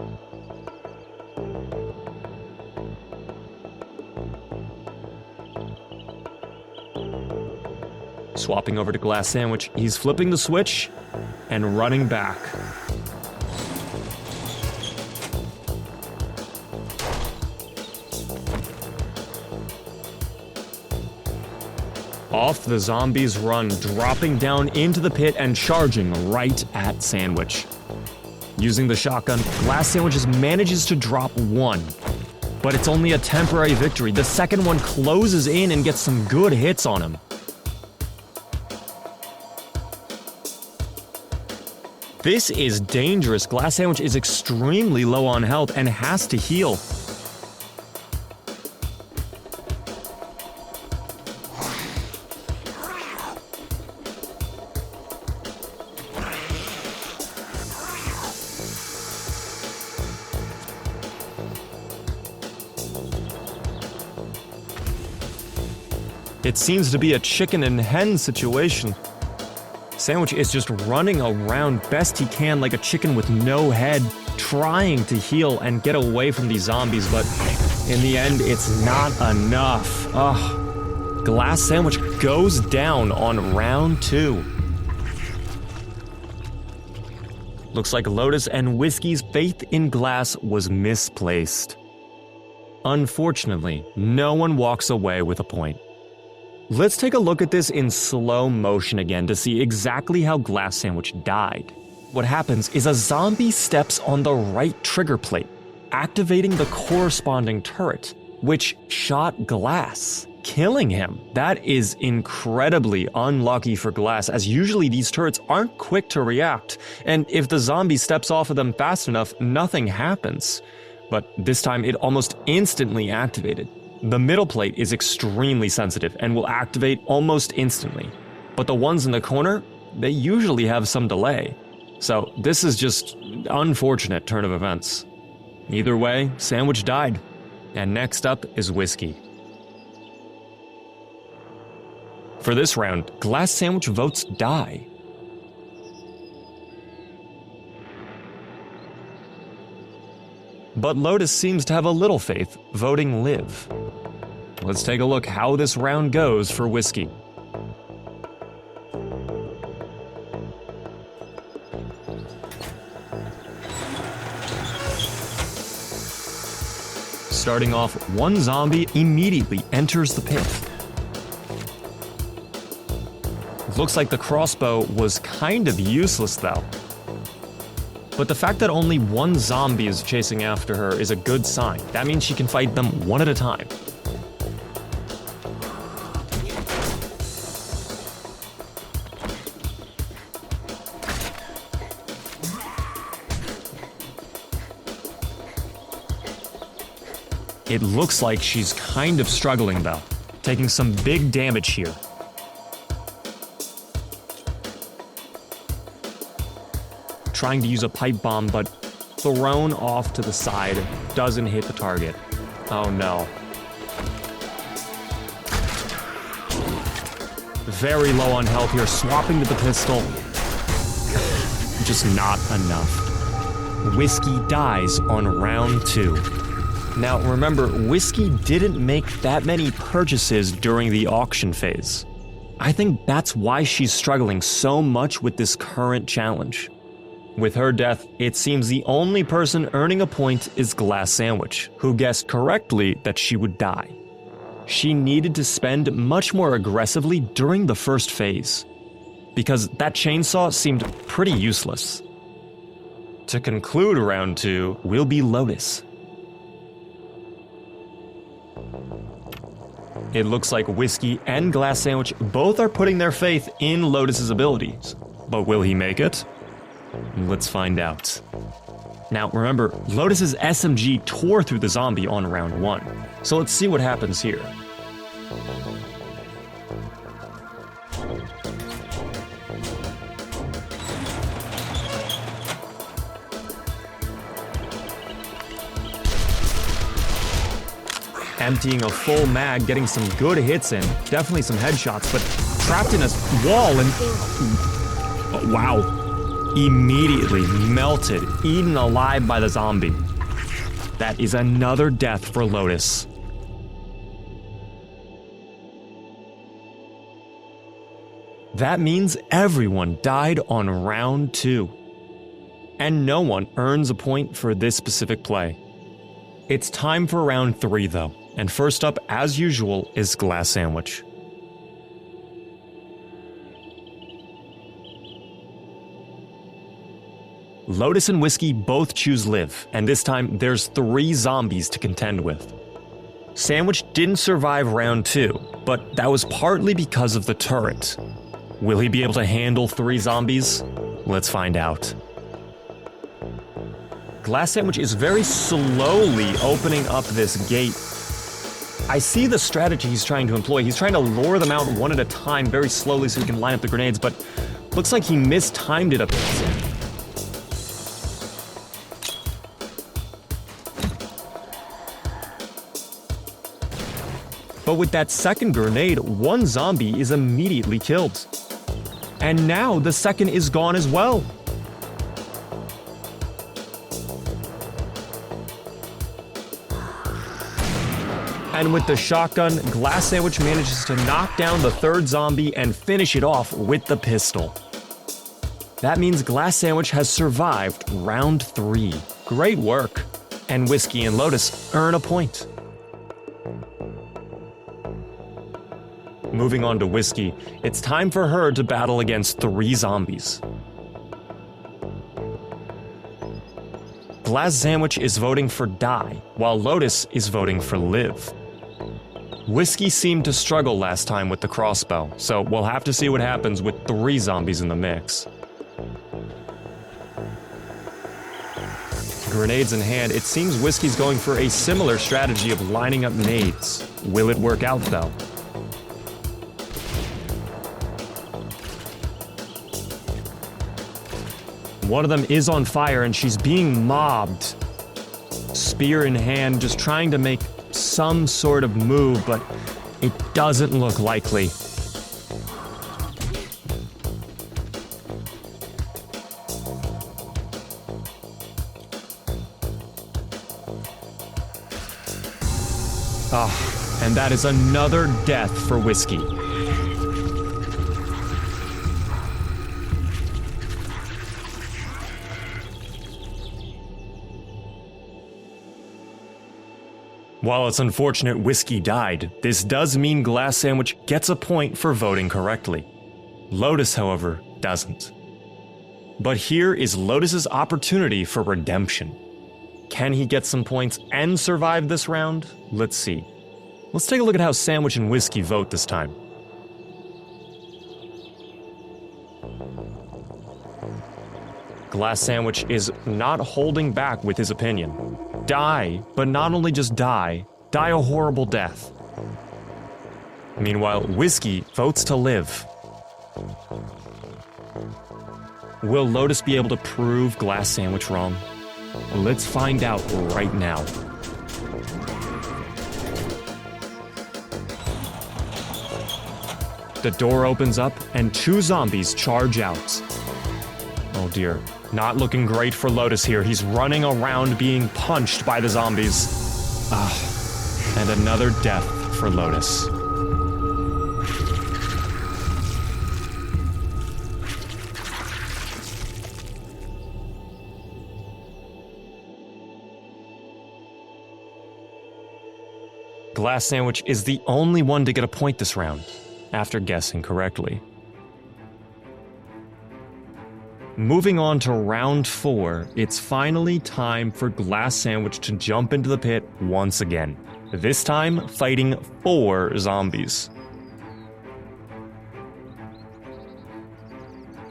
Swapping over to Glass Sandwich, he's flipping the switch and running back. Off the zombies run, dropping down into the pit and charging right at Sandwich. Using the shotgun, Glass Sandwich manages to drop 1. But it's only a temporary victory. The second one closes in and gets some good hits on him. This is dangerous. Glass Sandwich is extremely low on health and has to heal. It seems to be a chicken and hen situation. Sandwich is just running around best he can like a chicken with no head, trying to heal and get away from these zombies, but in the end, it's not enough. Ugh. Glass Sandwich goes down on round 2. Looks like Lotus and Whiskey's faith in Glass was misplaced. Unfortunately, no one walks away with a point. Let's take a look at this in slow motion again to see exactly how Glass Sandwich died. What happens is a zombie steps on the right trigger plate, activating the corresponding turret, which shot Glass, killing him. That is incredibly unlucky for Glass, as usually these turrets aren't quick to react, and if the zombie steps off of them fast enough, nothing happens. But this time it almost instantly activated. The middle plate is extremely sensitive and will activate almost instantly, but the ones in the corner, they usually have some delay. So this is just unfortunate turn of events. Either way, Sandwich died, and next up is Whiskey. For this round, Glass Sandwich votes die. But Lotus seems to have a little faith, voting Live. Let's take a look how this round goes for Whiskey. Starting off, one zombie immediately enters the pit. Looks like the crossbow was kind of useless though. But the fact that only one zombie is chasing after her is a good sign. That means she can fight them one at a time. It looks like she's kind of struggling though, taking some big damage here. Trying to use a pipe bomb, but thrown off to the side, doesn't hit the target. Oh no. Very low on health here, swapping to the pistol. Just not enough. Whiskey dies on round 2. Now remember, Whiskey didn't make that many purchases during the auction phase. I think that's why she's struggling so much with this current challenge. With her death, it seems the only person earning a point is Glass Sandwich, who guessed correctly that she would die. She needed to spend much more aggressively during the first phase, because that chainsaw seemed pretty useless. To conclude round 2 will be Lotus. It looks like Whiskey and Glass Sandwich both are putting their faith in Lotus's abilities, but will he make it? Let's find out. Now remember, Lotus's SMG tore through the zombie on round 1, so let's see what happens here. emptying a full mag, getting some good hits in, definitely some headshots, but trapped in a wall and... oh, wow. Immediately melted, eaten alive by the zombie. That is another death for Lotus. That means everyone died on round 2. And no one earns a point for this specific play. It's time for round 3 though, and first up, as usual, is Glass Sandwich. Lotus and Whiskey both choose Live, and this time there's 3 zombies to contend with. Sandwich didn't survive round 2, but that was partly because of the turret. Will he be able to handle 3 zombies? Let's find out. Glass Sandwich is very slowly opening up this gate. I see the strategy he's trying to employ. He's trying to lure them out one at a time very slowly so he can line up the grenades, but looks like he mistimed it a bit. But with that second grenade, one zombie is immediately killed. And now the second is gone as well. And with the shotgun, Glass Sandwich manages to knock down the third zombie and finish it off with the pistol. That means Glass Sandwich has survived round 3. Great work. And Whiskey and Lotus earn a point. Moving on to Whiskey, it's time for her to battle against 3 zombies. Glass Sandwich is voting for Die, while Lotus is voting for Live. Whiskey seemed to struggle last time with the crossbow, so we'll have to see what happens with 3 zombies in the mix. Grenades in hand, it seems Whiskey's going for a similar strategy of lining up nades. Will it work out though? One of them is on fire and she's being mobbed. Spear in hand, just trying to make some sort of move, but it doesn't look likely. And that is another death for Whiskey. While it's unfortunate Whiskey died, this does mean Glass Sandwich gets a point for voting correctly. Lotus, however, doesn't. But here is Lotus's opportunity for redemption. Can he get some points and survive this round? Let's see. Let's take a look at how Sandwich and Whiskey vote this time. Glass Sandwich is not holding back with his opinion. Die, but not only just die a horrible death. Meanwhile, Whiskey votes to live. Will Lotus be able to prove Glass Sandwich wrong? Let's find out right now. The door opens up and 2 zombies charge out. Oh dear. Not looking great for Lotus here. He's running around being punched by the zombies. And another death for Lotus. Glass Sandwich is the only one to get a point this round, after guessing correctly. Moving on to round 4, it's finally time for Glass Sandwich to jump into the pit once again. This time, fighting 4 zombies.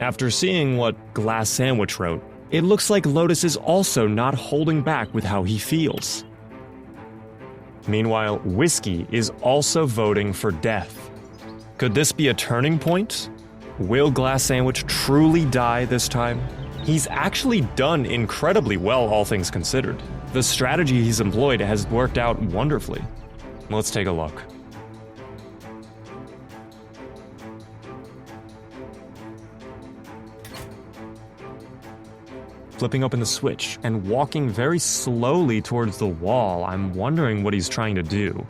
After seeing what Glass Sandwich wrote, it looks like Lotus is also not holding back with how he feels. Meanwhile, Whiskey is also voting for death. Could this be a turning point? Will Glass Sandwich truly die this time? He's actually done incredibly well, all things considered. The strategy he's employed has worked out wonderfully. Let's take a look. Flipping open the switch and walking very slowly towards the wall, I'm wondering what he's trying to do.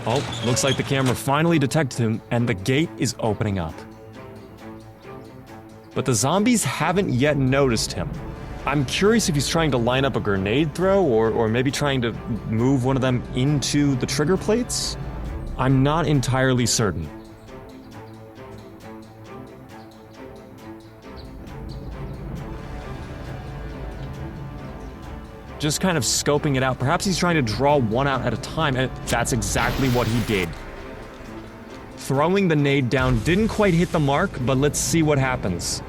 Oh, looks like the camera finally detected him, and the gate is opening up. But the zombies haven't yet noticed him. I'm curious if he's trying to line up a grenade throw, or maybe trying to move one of them into the trigger plates? I'm not entirely certain. Just kind of scoping it out. Perhaps he's trying to draw one out at a time, and that's exactly what he did. Throwing the nade down didn't quite hit the mark, but let's see what happens.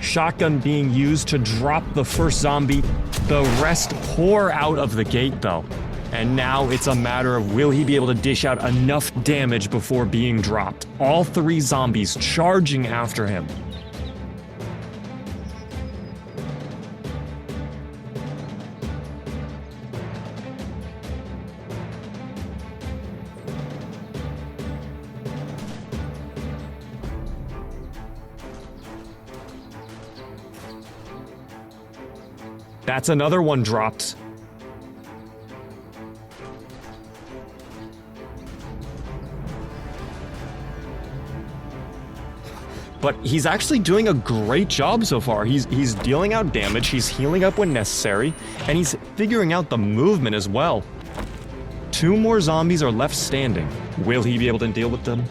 Shotgun being used to drop the first zombie. The rest pour out of the gate, though. And now it's a matter of will he be able to dish out enough damage before being dropped. All 3 zombies charging after him. That's another one dropped. But he's actually doing a great job so far. He's dealing out damage, he's healing up when necessary, and he's figuring out the movement as well. 2 more zombies are left standing. Will he be able to deal with them?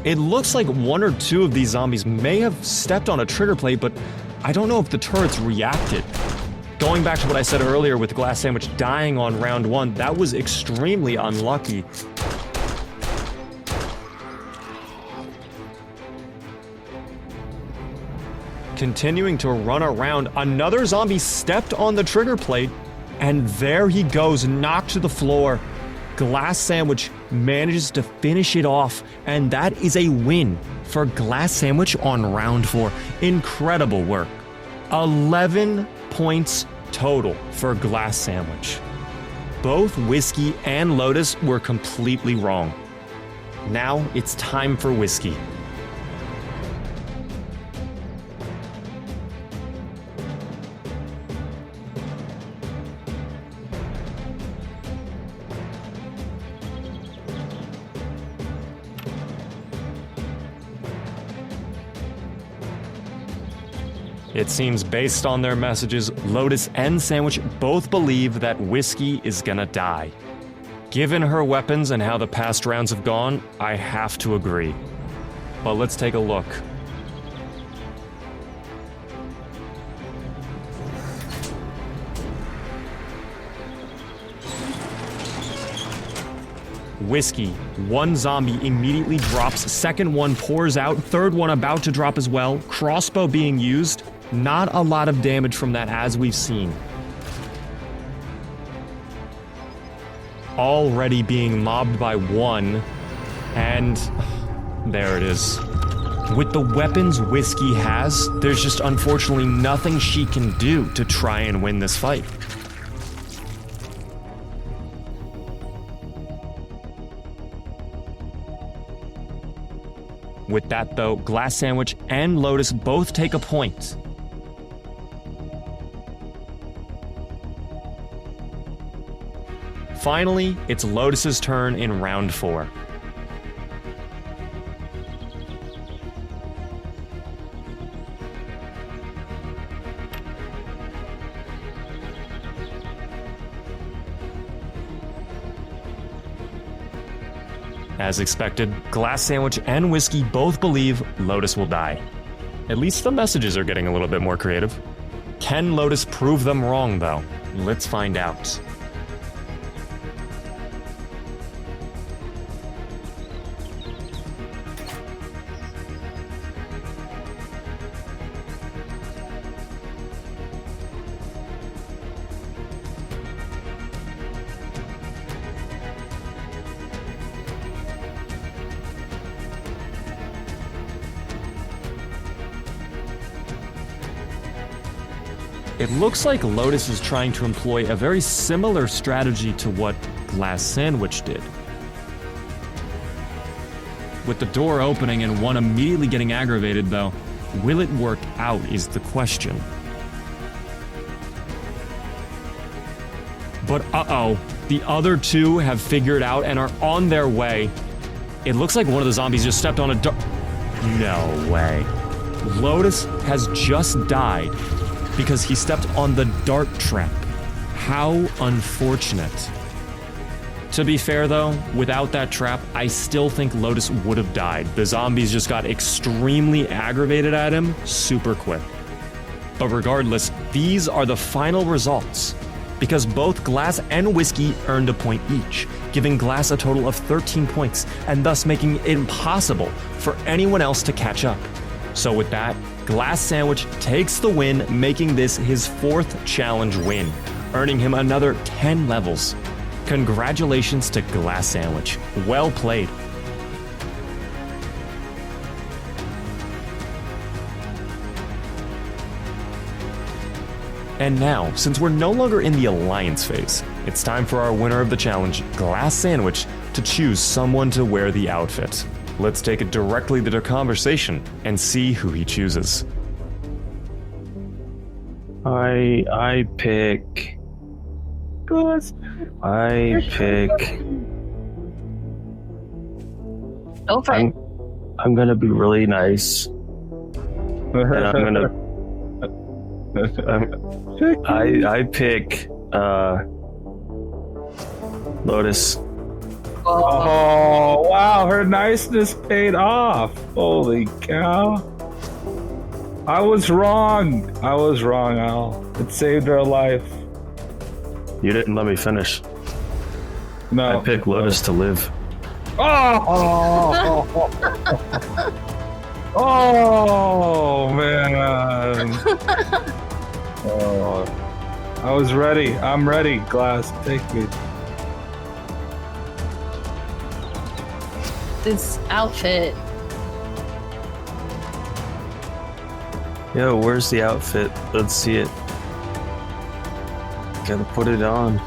It looks like 1 or 2 of these zombies may have stepped on a trigger plate, but I don't know if the turrets reacted. Going back to what I said earlier with Glass Sandwich dying on round 1, that was extremely unlucky. Continuing to run around, another zombie stepped on the trigger plate, and there he goes, knocked to the floor. Glass Sandwich manages to finish it off, and that is a win for Glass Sandwich on round 4. Incredible work. 11 points total for Glass Sandwich. Both Whiskey and Lotus were completely wrong. Now it's time for Whiskey. It seems based on their messages, Lotus and Sandwich both believe that Whiskey is gonna die. Given her weapons and how the past rounds have gone, I have to agree. But let's take a look. Whiskey, 1 zombie immediately drops, 2nd one pours out, 3rd one about to drop as well, crossbow being used. Not a lot of damage from that as we've seen. Already being mobbed by 1, and there it is. With the weapons Whiskey has, there's just unfortunately nothing she can do to try and win this fight. With that though, Glass Sandwich and Lotus both take a point. Finally, it's Lotus's turn in round 4. As expected, Glass Sandwich and Whiskey both believe Lotus will die. At least the messages are getting a little bit more creative. Can Lotus prove them wrong, though? Let's find out. It looks like Lotus is trying to employ a very similar strategy to what Glass Sandwich did. With the door opening and one immediately getting aggravated, though, will it work out is the question. But uh-oh, the other two have figured out and are on their way. It looks like one of the zombies just stepped on a dart. No way. Lotus has just died because he stepped on the dart trap. How unfortunate. To be fair though, without that trap, I still think Lotus would have died. The zombies just got extremely aggravated at him super quick. But regardless, these are the final results, because both Glass and Whiskey earned a point each, giving Glass a total of 13 points, and thus making it impossible for anyone else to catch up. So with that, Glass Sandwich takes the win, making this his 4th challenge win, earning him another 10 levels. Congratulations to Glass Sandwich. Well played. And now, since we're no longer in the alliance phase, it's time for our winner of the challenge, Glass Sandwich, to choose someone to wear the outfit. Let's take it directly to their conversation and see who he chooses. I pick. I pick. Go for it. I'm gonna be really nice, and I'm gonna. I pick Lotus. Oh, wow, her niceness paid off. Holy cow. I was wrong, Al. It saved her life. You didn't let me finish. No. I pick Lotus to live. Oh! Oh, man. Oh, I was ready. I'm ready, Glass. Take me. This outfit. Yo, where's the outfit? Let's see it. Gotta put it on.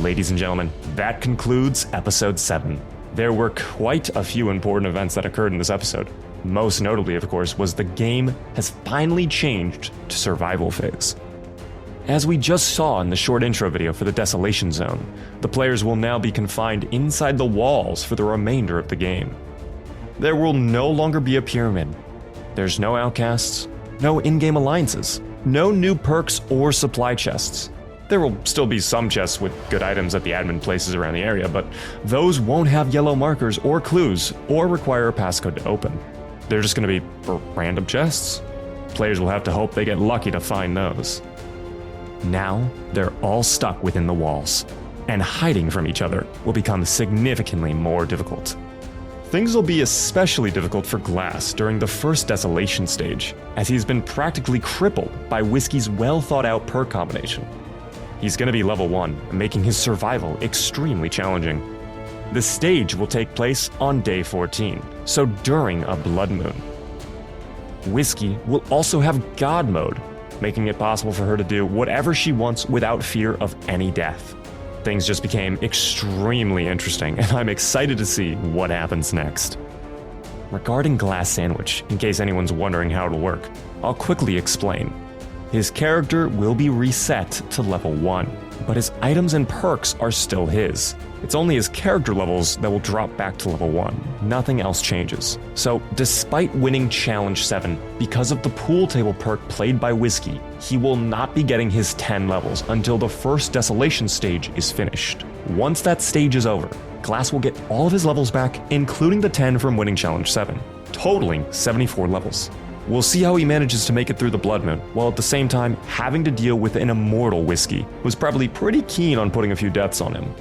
Ladies and gentlemen, that concludes episode 7. There were quite a few important events that occurred in this episode. Most notably, of course, was the game has finally changed to survival phase. As we just saw in the short intro video for the Desolation Zone, the players will now be confined inside the walls for the remainder of the game. There will no longer be a pyramid. There's no outcasts, no in-game alliances, no new perks or supply chests. There will still be some chests with good items at the admin places around the area, but those won't have yellow markers or clues or require a passcode to open. They're just going to be random chests. Players will have to hope they get lucky to find those. Now, they're all stuck within the walls, and hiding from each other will become significantly more difficult. Things will be especially difficult for Glass during the first Desolation stage, as he's been practically crippled by Whiskey's well-thought-out perk combination. He's going to be level 1, making his survival extremely challenging. The stage will take place on day 14, so during a blood moon. Whiskey will also have God mode, making it possible for her to do whatever she wants without fear of any death. Things just became extremely interesting, and I'm excited to see what happens next. Regarding Glass Sandwich, in case anyone's wondering how it'll work, I'll quickly explain. His character will be reset to level 1, but his items and perks are still his. It's only his character levels that will drop back to level 1. Nothing else changes. So, despite winning Challenge 7, because of the pool table perk played by Whiskey, he will not be getting his 10 levels until the first Desolation stage is finished. Once that stage is over, Glass will get all of his levels back, including the 10 from winning Challenge 7, totaling 74 levels. We'll see how he manages to make it through the Blood Moon, while at the same time having to deal with an immortal Whiskey, who's probably pretty keen on putting a few deaths on him.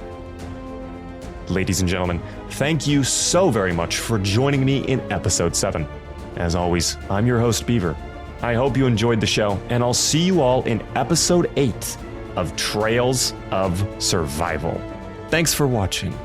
Ladies and gentlemen, thank you so very much for joining me in episode 7. As always, I'm your host Beaver. I hope you enjoyed the show, and I'll see you all in episode 8 of Trails of Survival. Thanks for watching.